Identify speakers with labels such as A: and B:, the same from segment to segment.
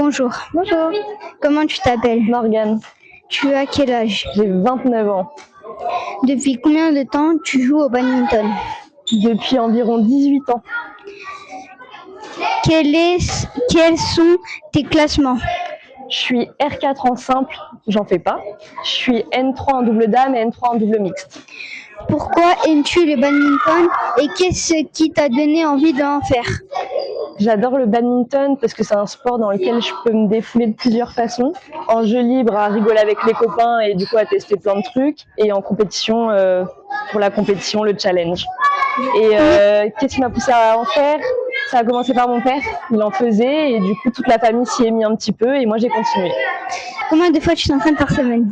A: Bonjour.
B: Bonjour,
A: Comment tu t'appelles?
B: Morgane,
A: Tu as quel âge?
B: j'ai 29 ans.
A: Depuis combien de temps tu joues au badminton?
B: Depuis environ 18 ans.
A: Quels sont tes classements?
B: Je suis R4 en simple, j'en fais pas. Je suis N3 en double dame et N3 en double mixte.
A: Pourquoi aimes-tu le badminton et qu'est-ce qui t'a donné envie d'en faire?
B: J'adore le badminton parce que c'est un sport dans lequel je peux me défouler de plusieurs façons. En jeu libre, à rigoler avec les copains et du coup à tester plein de trucs. Et en compétition, pour la compétition, le challenge. Et qu'est-ce qui m'a poussée à en faire? Ça a commencé par mon père, il en faisait et du coup toute la famille s'y est mis un petit peu et moi j'ai continué.
A: Combien de fois tu t'entraînes par semaine?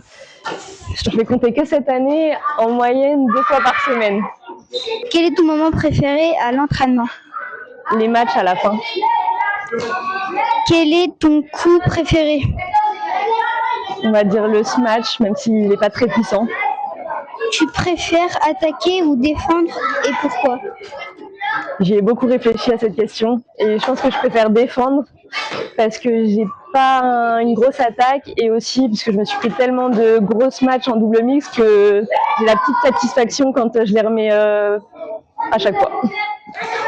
B: Je vais compter que cette année, en moyenne 2 fois par semaine.
A: Quel est ton moment préféré à l'entraînement?
B: Les matchs à la fin.
A: Quel est ton coup préféré?
B: On va dire le smash, même s'il n'est pas très puissant.
A: Tu préfères attaquer ou défendre et pourquoi?
B: J'y ai beaucoup réfléchi à cette question et je pense que je préfère défendre parce que j'ai pas une grosse attaque et aussi parce que je me suis pris tellement de gros matchs en double mix que j'ai la petite satisfaction quand je les remets à chaque fois.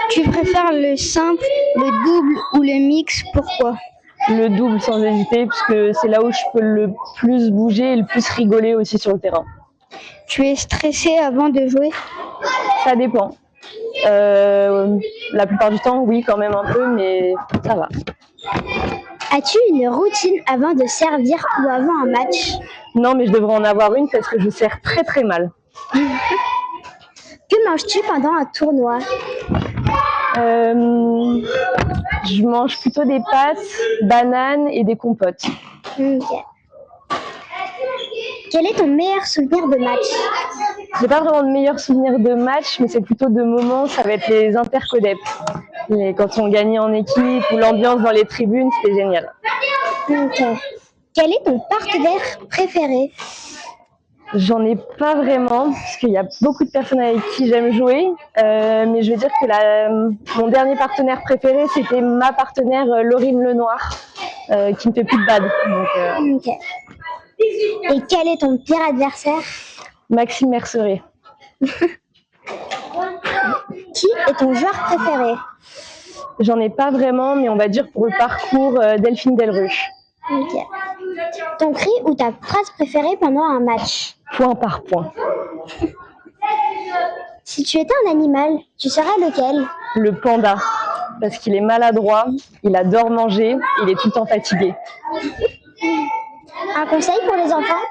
A: Tu préfères le simple, le double ou le mix, pourquoi?
B: Le double sans hésiter parce que c'est là où je peux le plus bouger et le plus rigoler aussi sur le terrain.
A: Tu es stressé avant de jouer?
B: Ça dépend. La plupart du temps, oui, quand même un peu, mais ça va.
A: As-tu une routine avant de servir ou avant un match?
B: Non, mais je devrais en avoir une parce que je sers très très mal.
A: Que manges-tu pendant un tournoi?
B: Je mange plutôt des pâtes, bananes et des compotes.
A: Okay. Quel est ton meilleur souvenir de match?
B: J'ai pas vraiment de meilleurs souvenirs de match, mais c'est plutôt de moments, ça va être les intercodep. Quand on gagnait en équipe ou l'ambiance dans les tribunes, c'était génial.
A: Okay. Quel est ton partenaire préféré?
B: J'en ai pas vraiment, parce qu'il y a beaucoup de personnes avec qui j'aime jouer, mais je veux dire que mon dernier partenaire préféré, c'était ma partenaire Laurine Lenoir, qui me fait plus de bad. Donc,
A: Okay. Et quel est ton pire adversaire?
B: Maxime Merceret.
A: Qui est ton joueur préféré?
B: J'en ai pas vraiment, mais on va dire pour le parcours, Delphine Delruche.
A: Okay. Ton cri ou ta phrase préférée pendant un match?
B: Point par point.
A: Si tu étais un animal, tu serais lequel?
B: Le panda, parce qu'il est maladroit, il adore manger, il est tout le temps fatigué.
A: Un conseil pour les enfants?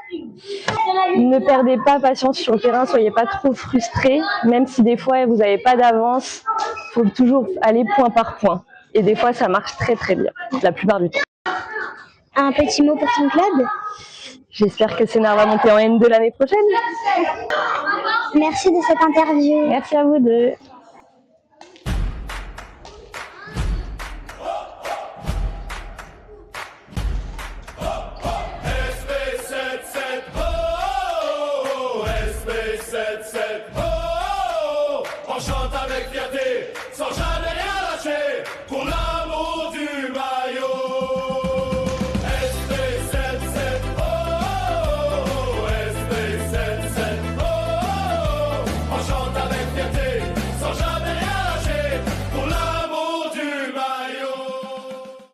B: Ne perdez pas patience sur le terrain, soyez pas trop frustrés, même si des fois vous n'avez pas d'avance, il faut toujours aller point par point. Et des fois ça marche très très bien, la plupart du temps.
A: Un petit mot pour ton club?
B: J'espère que Sénart va monter en N2 l'année prochaine.
A: Merci de cette interview.
B: Merci à vous deux.